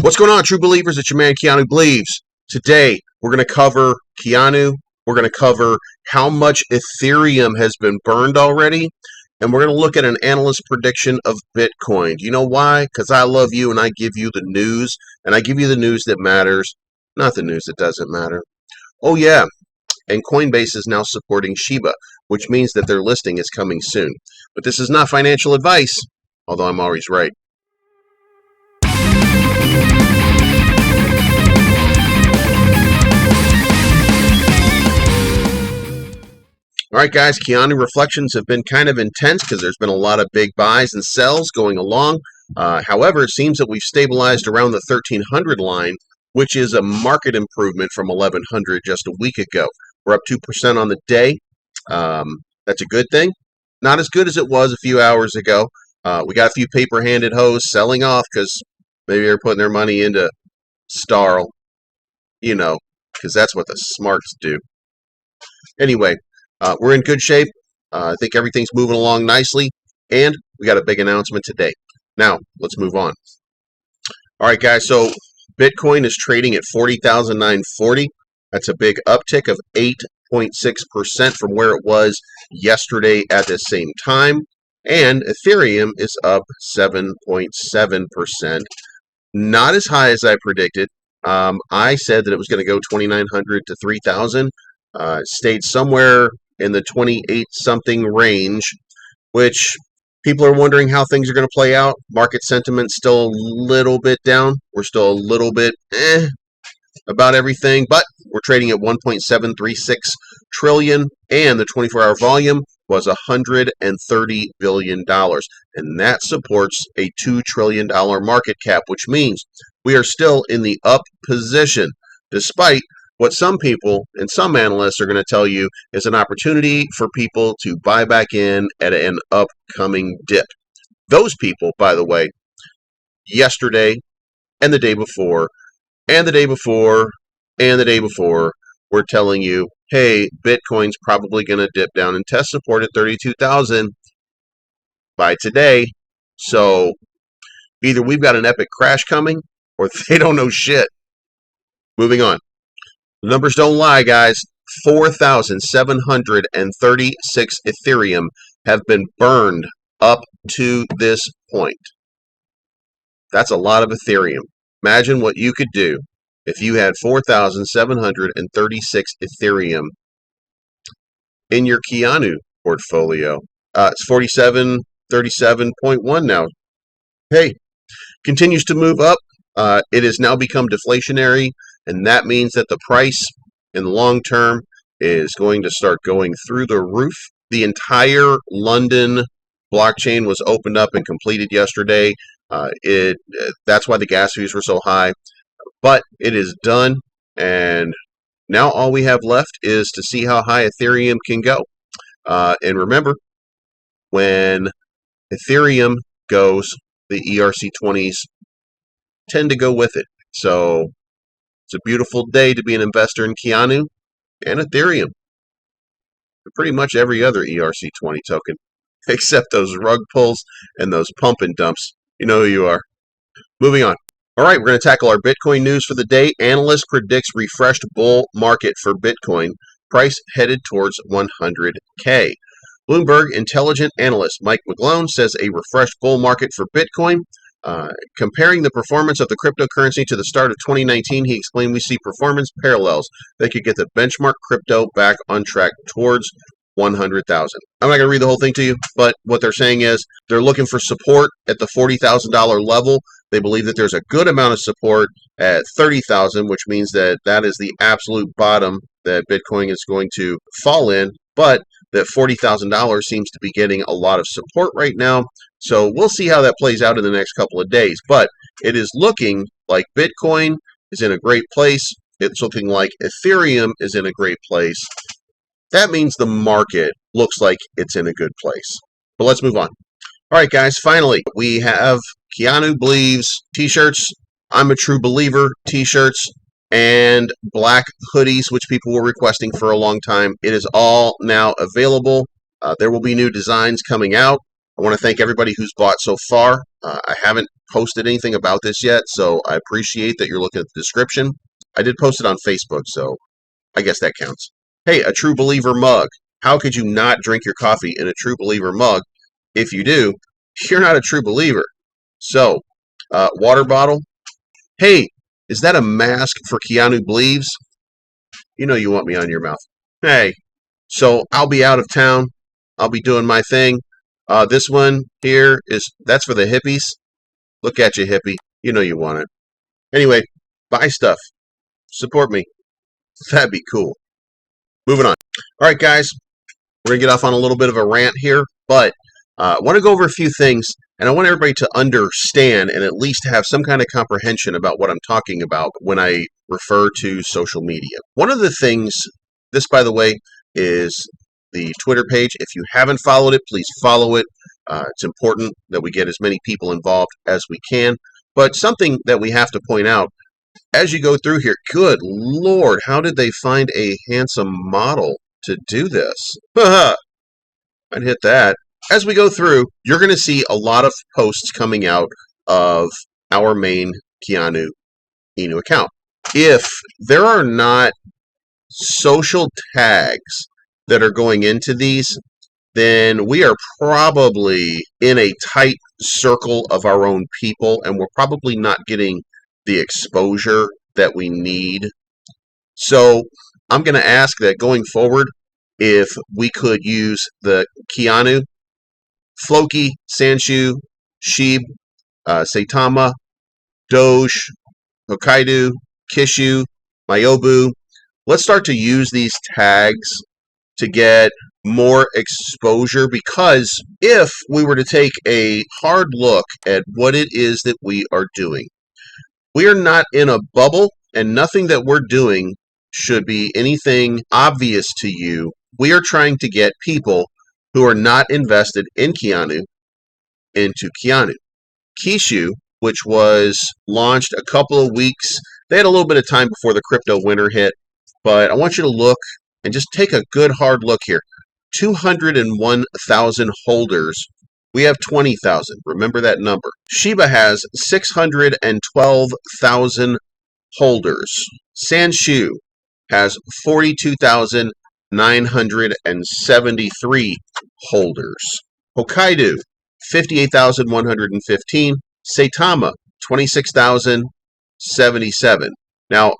What's going on, true believers? It's your man Keanu Bleeves. Today we're going to cover Keanu. We're going to cover how much Ethereum has been burned already, and we're going to look at an analyst prediction of Bitcoin. Do you know why? Because I love you and I give you the news, and I give you the news that matters, not the news that doesn't matter. Oh yeah, and Coinbase is now supporting Shiba, which means that their listing is coming soon. But this is not financial advice, although I'm always right. All right, guys, Keanu reflections have been kind of intense because there's been a lot of big buys and sells going along. However, it seems that we've stabilized around the 1300 line, which is a market improvement from 1100 just a week ago. We're up 2% on the day. That's a good thing. Not as good as it was a few hours ago. We got a few paper-handed hoes selling off because maybe they're putting their money into Starl, because that's what the smarts do. Anyway, we're in good shape. I think everything's moving along nicely, and we got a big announcement today. Now, let's move on. All right, guys, so Bitcoin is trading at 40,940. That's a big uptick of 8.6% from where it was yesterday at the same time, and Ethereum is up 7.7%. Not as high as I predicted. I said that it was going to go 2,900 to 3,000. Stayed somewhere in the 28-something range, which people are wondering how things are going to play out. Market sentiment still a little bit down. We're still a little bit about everything, but we're trading at 1.736 trillion, and the 24-hour volume was $130 billion, and that supports a $2 trillion market cap, which means we are still in the up position, despite what some people and some analysts are going to tell you is an opportunity for people to buy back in at an upcoming dip. Those people, by the way, yesterday and the day before and the day before and the day before were telling you, hey, Bitcoin's probably going to dip down and test support at 32,000 by today. So either we've got an epic crash coming or they don't know shit. Moving on. The numbers don't lie, guys. 4,736 Ethereum have been burned up to this point. That's a lot of Ethereum. Imagine what you could do if you had 4,736 Ethereum in your Keanu portfolio. It's 4737.1 now. Hey, continues to move up. It has now become deflationary, and that means that the price in the long term is going to start going through the roof. The entire London blockchain was opened up and completed yesterday. That's why the gas fees were so high, but it is done, and now all we have left is to see how high Ethereum can go. And remember, when Ethereum goes, the ERC20s tend to go with it. So it's a beautiful day to be an investor in Keanu and Ethereum. And pretty much every other ERC20 token, except those rug pulls and those pump and dumps. You know who you are. Moving on. All right, we're going to tackle our Bitcoin news for the day. Analyst predicts refreshed bull market for Bitcoin. Price headed towards 100K. Bloomberg intelligent analyst Mike McGlone says a refreshed bull market for Bitcoin. Comparing the performance of the cryptocurrency to the start of 2019, he explained we see performance parallels that could get the benchmark crypto back on track towards 100,000. I'm not going to read the whole thing to you, but what they're saying is they're looking for support at the $40,000 level. They believe that there's a good amount of support at 30,000, which means that that is the absolute bottom that Bitcoin is going to fall in, but that $40,000 seems to be getting a lot of support right now. So we'll see how that plays out in the next couple of days. But it is looking like Bitcoin is in a great place. It's looking like Ethereum is in a great place. That means the market looks like it's in a good place. But let's move on. All right, guys, finally, we have Keanu Bleeves t-shirts, I'm a True Believer t-shirts, and black hoodies, which people were requesting for a long time. It is all now available. There will be new designs coming out. I want to thank everybody who's bought so far. I haven't posted anything about this yet, so I appreciate that you're looking at the description. I did post it on Facebook, so I guess that counts. Hey, a True Believer mug. How could you not drink your coffee in a True Believer mug? If you do, you're not a true believer. So, water bottle. Hey, is that a mask for Keanu Bleeves? You know you want me on your mouth. Hey, so I'll be out of town. I'll be doing my thing. This one here that's for the hippies. Look at you, hippie. You know you want it. Anyway, buy stuff. Support me. That'd be cool. Moving on. All right, guys. We're going to get off on a little bit of a rant here, but I want to go over a few things, and I want everybody to understand and at least have some kind of comprehension about what I'm talking about when I refer to social media. One of the things, this, by the way, is the Twitter page. If you haven't followed it, please follow it. It's important that we get as many people involved as we can. But something that we have to point out as you go through here, good Lord, how did they find a handsome model to do this? I'd hit that. As we go through, you're going to see a lot of posts coming out of our main Keanu account. If there are not social tags that are going into these, then we are probably in a tight circle of our own people, and we're probably not getting the exposure that we need. So I'm going to ask that going forward, if we could use the Keanu, Floki, Sanshu, Sheeb, Saitama, Doge, Hokkaido, Kishu, Mayobu. Let's start to use these tags to get more exposure, because if we were to take a hard look at what it is that we are doing, we are not in a bubble, and nothing that we're doing should be anything obvious to you. We are trying to get people who are not invested in Keanu into Keanu. Kishu, which was launched a couple of weeks, they had a little bit of time before the crypto winter hit, but I want you to look and just take a good hard look here. 201,000 holders. We have 20,000. Remember that number. Shiba has 612,000 holders. Sanshu has 42,973 holders. Hokkaido, 58,115. Saitama, 26,077. Now,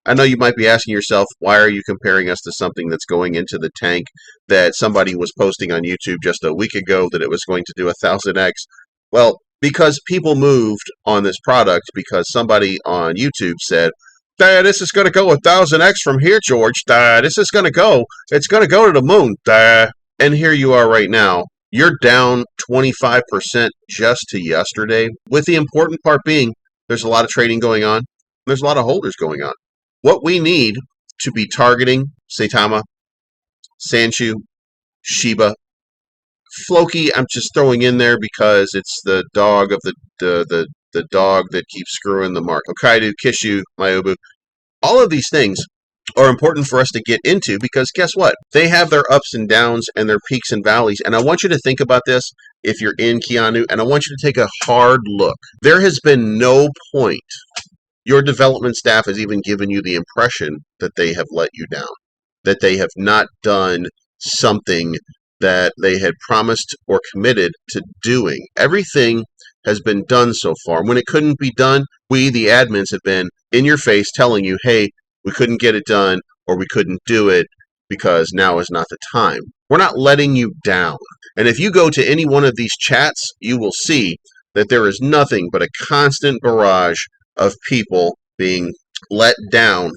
I know you might be asking yourself, why are you comparing us to something that's going into the tank that somebody was posting on YouTube just a week ago that it was going to do 1,000x? Well, because people moved on this product because somebody on YouTube said, this is going to go 1,000x from here, George. This is going to go. It's going to go to the moon. And here you are right now. You're down 25% just to yesterday, with the important part being there's a lot of trading going on. There's a lot of holders going on. What we need to be targeting Saitama, Sanshu, Shiba, Floki, I'm just throwing in there because it's the dog of the dog that keeps screwing the mark. Hokkaido, Kishu, Mayobu. All of these things are important for us to get into because guess what? They have their ups and downs and their peaks and valleys. And I want you to think about this if you're in Keanu, and I want you to take a hard look. There has been no point your development staff has even given you the impression that they have let you down, that they have not done something that they had promised or committed to doing. Everything has been done so far. When it couldn't be done, we, the admins, have been in your face telling you, hey, we couldn't get it done or we couldn't do it because now is not the time. We're not letting you down. And if you go to any one of these chats, you will see that there is nothing but a constant barrage of people being let down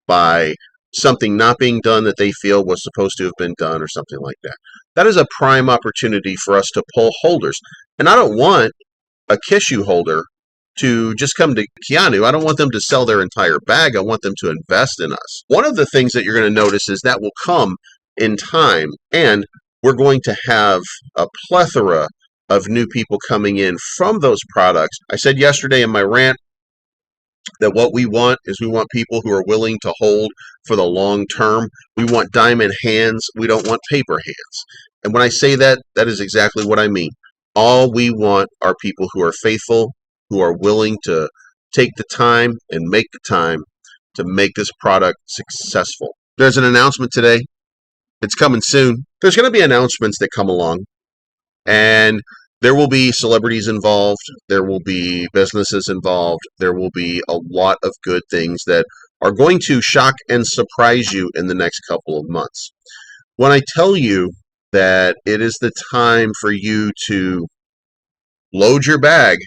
by something not being done that they feel was supposed to have been done or something like that. That is a prime opportunity for us to pull holders. And I don't want a Kishu holder to just come to Keanu. I don't want them to sell their entire bag. I want them to invest in us. One of the things that you're going to notice is that will come in time, and we're going to have a plethora of new people coming in from those products. I said yesterday in my rant that what we want is we want people who are willing to hold for the long term. We want diamond hands. We don't want paper hands. And when I say that, that is exactly what I mean. All we want are people who are faithful, who are willing to take the time and make the time to make this product successful. There's an announcement today. It's coming soon. There's going to be announcements that come along, and there will be celebrities involved. There will be businesses involved. There will be a lot of good things that are going to shock and surprise you in the next couple of months. When I tell you that it is the time for you to load your bag,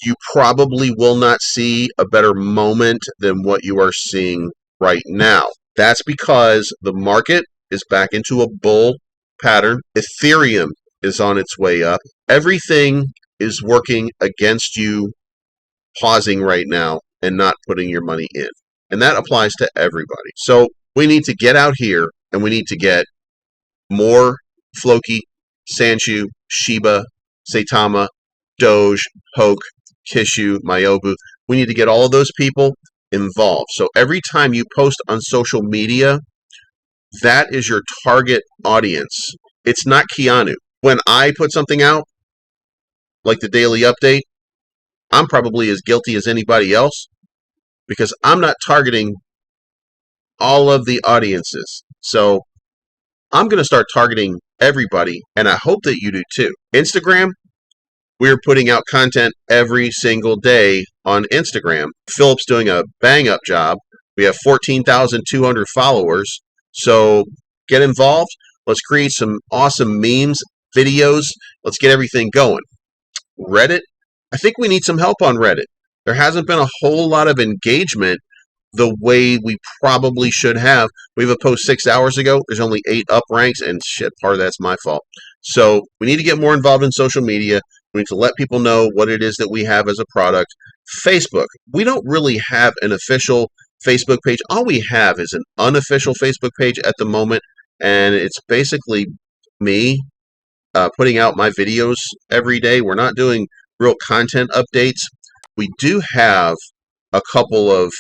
you probably will not see a better moment than what you are seeing right now. That's because the market is back into a bull pattern. Ethereum is on its way up. Everything is working against you pausing right now and not putting your money in. And that applies to everybody. So we need to get out here and we need to get more Floki, Sanshu, Shiba, Saitama, Doge, Hoke, Kishu, Myobu. We need to get all of those people involved. So every time you post on social media, that is your target audience. It's not Keanu. When I put something out, like the daily update, I'm probably as guilty as anybody else because I'm not targeting all of the audiences. So I'm going to start targeting everybody, and I hope that you do too. Instagram, we're putting out content every single day on Instagram. Philip's doing a bang-up job. We have 14,200 followers. So get involved. Let's create some awesome memes, videos. Let's get everything going. Reddit, I think we need some help on Reddit. There hasn't been a whole lot of engagement the way we probably should have. We have a post 6 hours ago. There's only 8 up ranks, and shit, part of that's my fault. So we need to get more involved in social media. We need to let people know what it is that we have as a product. Facebook, we don't really have an official Facebook page. All we have is an unofficial Facebook page at the moment, and it's basically me putting out my videos every day. We're not doing real content updates. We do have a couple of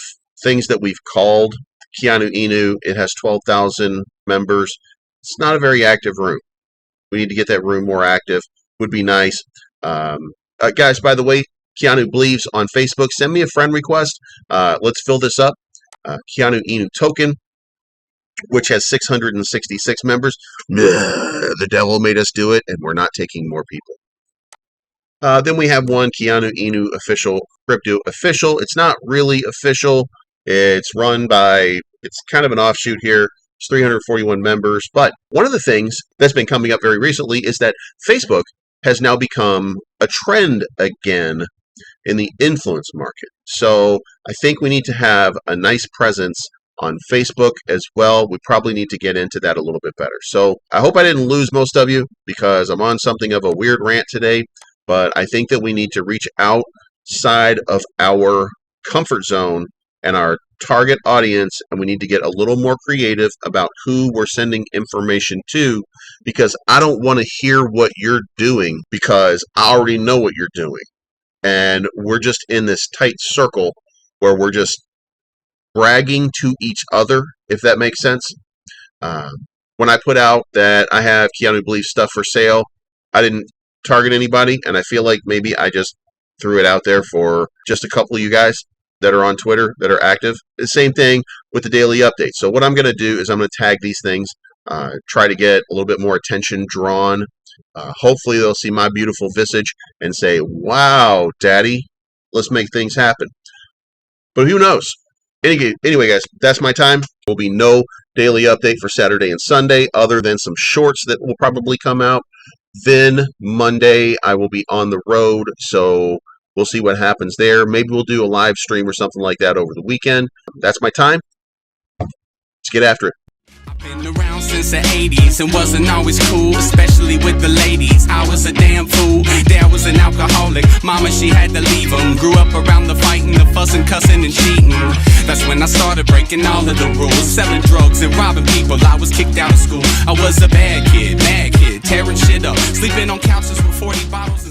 things that we've called Keanu Inu. It has 12,000 members. It's not a very active room. We need to get that room more active. Would be nice. Guys, by the way, Keanu Bleeves on Facebook. Send me a friend request. Let's fill this up. Keanu Inu token, which has 666 members. The devil made us do it, and we're not taking more people. Then we have one Keanu Inu official, crypto official. It's not really official. It's run by, it's kind of an offshoot here. It's 341 members. But one of the things that's been coming up very recently is that Facebook has now become a trend again in the influence market. So I think we need to have a nice presence on Facebook as well. We probably need to get into that a little bit better. So I hope I didn't lose most of you because I'm on something of a weird rant today. But I think that we need to reach outside of our comfort zone and our target audience, and we need to get a little more creative about who we're sending information to, because I don't want to hear what you're doing because I already know what you're doing. And we're just in this tight circle where we're just bragging to each other, if that makes sense. When I put out that I have Keanu Bleeves stuff for sale, I didn't target anybody, and I feel like maybe I just threw it out there for just a couple of you guys that are on Twitter that are active. The same thing with the daily update. So what I'm going to do is I'm going to tag these things, try to get a little bit more attention drawn. Hopefully they'll see my beautiful visage and say, wow, daddy, let's make things happen. But who knows? Anyway, guys, that's my time. There will be no daily update for Saturday and Sunday other than some shorts that will probably come out. Then Monday, I will be on the road, so we'll see what happens there. Maybe we'll do a live stream or something like that over the weekend. That's my time. Let's get after it. I've been around since the 80s and wasn't always cool, especially with the ladies. I was a damn fool. Dad was an alcoholic. Mama, she had to leave him. Grew up around the fighting, the fussing, cussing, and cheating. That's when I started breaking all of the rules, selling drugs and robbing people. I was kicked out of school. I was a bad kid, tearing shit up, sleeping on couches with 40 bottles.